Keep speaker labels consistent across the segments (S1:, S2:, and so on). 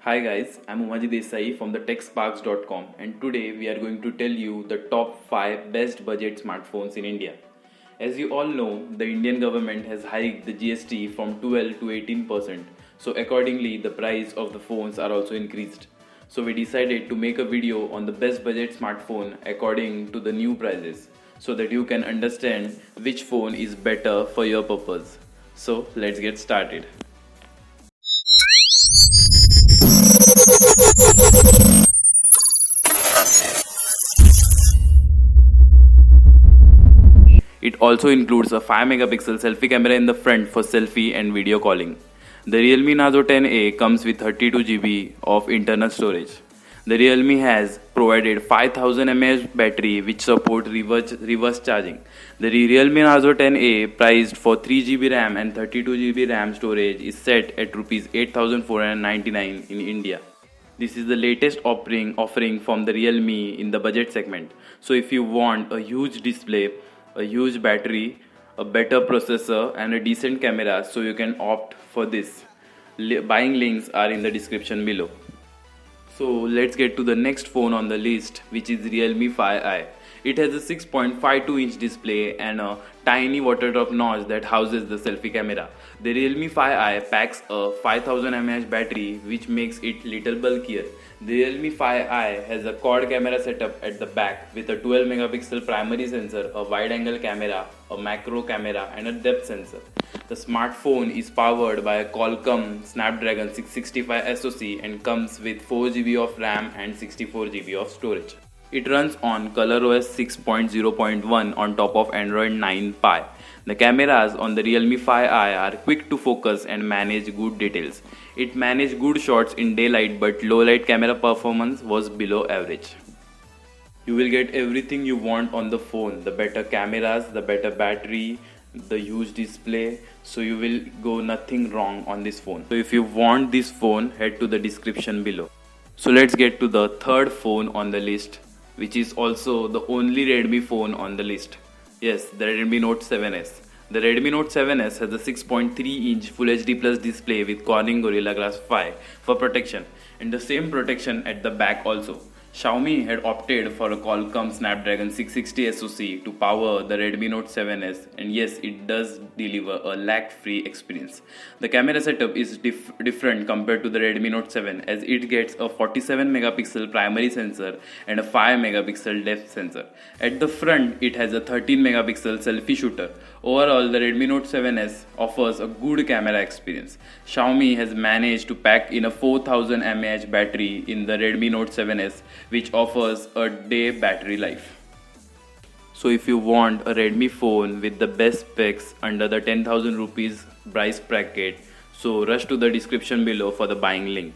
S1: Hi guys, I'm Umaji Desai from the TechSparks.com and today we are going to tell you the top 5 best budget smartphones in India. As you all know, the Indian government has hiked the GST from 12 to 18%, so accordingly the price of the phones are also increased. So we decided to make a video on the best budget smartphone according to the new prices so that you can understand which phone is better for your purpose. So let's get started. It also includes a 5 megapixel selfie camera in the front for selfie and video calling. The Realme Narzo 10A comes with 32 GB of internal storage. The Realme has provided 5000 mAh battery which support reverse charging. The Realme Narzo 10A priced for 3 GB RAM and 32 GB RAM storage is set at Rs 8499 in India. This is the latest offering from the Realme in the budget segment. So if you want a huge display, a huge battery, a better processor and a decent camera, so you can opt for this. Buying links are in the description below. So let's get to the next phone on the list, which is Realme 5i. It has a 6.52-inch display and a tiny water drop notch that houses the selfie camera. The Realme 5i packs a 5000 mAh battery which makes it little bulkier. The Realme 5i has a quad camera setup at the back with a 12 megapixel primary sensor, a wide angle camera, a macro camera and a depth sensor. The smartphone is powered by a Qualcomm Snapdragon 665 SoC and comes with 4 GB of RAM and 64 GB of storage. It runs on ColorOS 6.0.1 on top of Android 9 Pie. The cameras on the Realme 5i are quick to focus and manage good details. It managed good shots in daylight but low light camera performance was below average. You will get everything you want on the phone, the better cameras, the better battery, the huge display, so you will go nothing wrong on this phone. So if you want this phone, head to the description below. So let's get to the third phone on the list, which is also the only Redmi phone on the list. Yes, the Redmi Note 7s. The Redmi Note 7s has a 6.3-inch Full HD Plus display with Corning Gorilla Glass 5 for protection and the same protection at the back also. Xiaomi had opted for a Qualcomm Snapdragon 660 SoC to power the Redmi Note 7s, and yes, it does deliver a lag-free experience. The camera setup is different compared to the Redmi Note 7 as it gets a 47 megapixel primary sensor and a 5 megapixel depth sensor. At the front, it has a 13 megapixel selfie shooter. Overall, the Redmi Note 7s offers a good camera experience. Xiaomi has managed to pack in a 4000 mAh battery in the Redmi Note 7s, which offers a day battery life. So if you want a Redmi phone with the best specs under the 10,000 rupees price bracket, so rush to the description below for the buying link.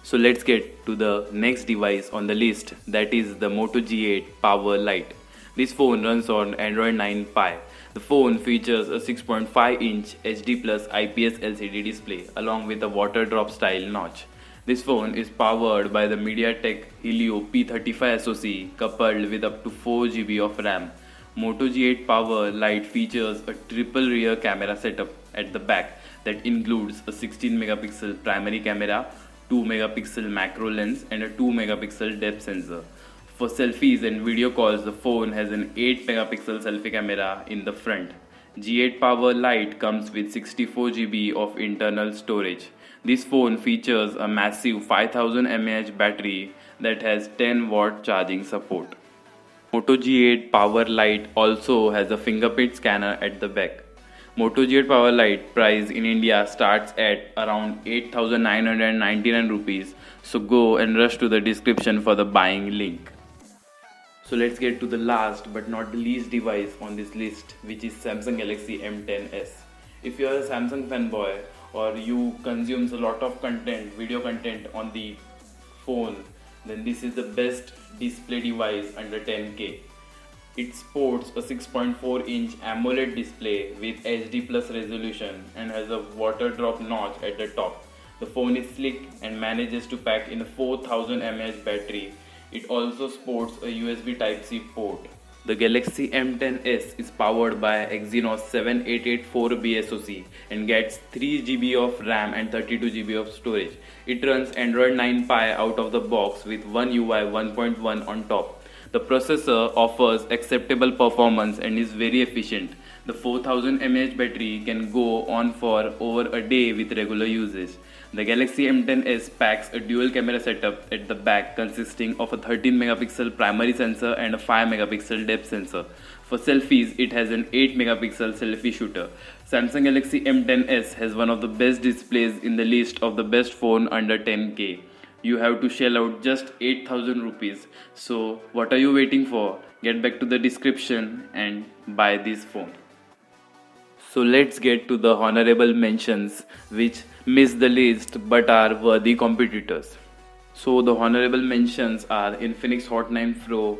S1: So let's get to the next device on the list, that is the Moto G8 Power Lite. This phone runs on Android 9 Pie. The phone features a 6.5-inch HD Plus IPS LCD display along with a water drop style notch. This phone is powered by the MediaTek Helio P35 SoC coupled with up to 4 GB of RAM. Moto G8 Power Lite features a triple rear camera setup at the back that includes a 16 megapixel primary camera, 2 megapixel macro lens and a 2 megapixel depth sensor. For selfies and video calls, the phone has an 8 megapixel selfie camera in the front. G8 Power Lite comes with 64 GB of internal storage. This phone features a massive 5000 mAh battery that has 10-watt charging support. Moto G8 Power Lite also has a fingerprint scanner at the back. Moto G8 Power Lite price in India starts at around 8,999 rupees. So go and rush to the description for the buying link. So let's get to the last but not the least device on this list, which is Samsung Galaxy M10s. If you are a Samsung fanboy or you consume a lot of content, video content on the phone, then this is the best display device under 10K. It sports a 6.4-inch AMOLED display with HD Plus resolution and has a water drop notch at the top. The phone is slick and manages to pack in a 4000 mAh battery. It also sports a USB Type-C port. The Galaxy M10s is powered by Exynos 7884B SoC and gets 3 GB of RAM and 32 GB of storage. It runs Android 9 Pie out of the box with One UI 1.1 on top. The processor offers acceptable performance and is very efficient. The 4000 mAh battery can go on for over a day with regular usage. The Galaxy M10s packs a dual camera setup at the back consisting of a 13 megapixel primary sensor and a 5 megapixel depth sensor. For selfies, it has an 8 megapixel selfie shooter. Samsung Galaxy M10s has one of the best displays in the list of the best phone under 10K. You have to shell out just 8,000 rupees. So what are you waiting for? Get back to the description and buy this phone. So let's get to the honorable mentions which miss the list but are worthy competitors. So the honorable mentions are Infinix Hot 9 Pro,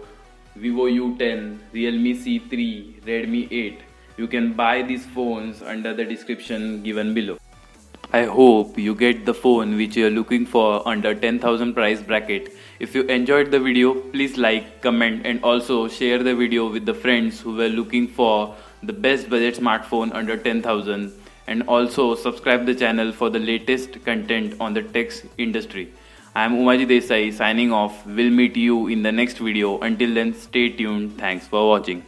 S1: Vivo U10, Realme C3, Redmi 8. You can buy these phones under the description given below. I hope you get the phone which you are looking for under 10,000 price bracket. If you enjoyed the video, please like, comment and also share the video with the friends who were looking for the best budget smartphone under 10,000, and also subscribe the channel for the latest content on the tech industry. I am Umaji Desai signing off. We'll meet you in the next video. Until then, stay tuned. Thanks for watching.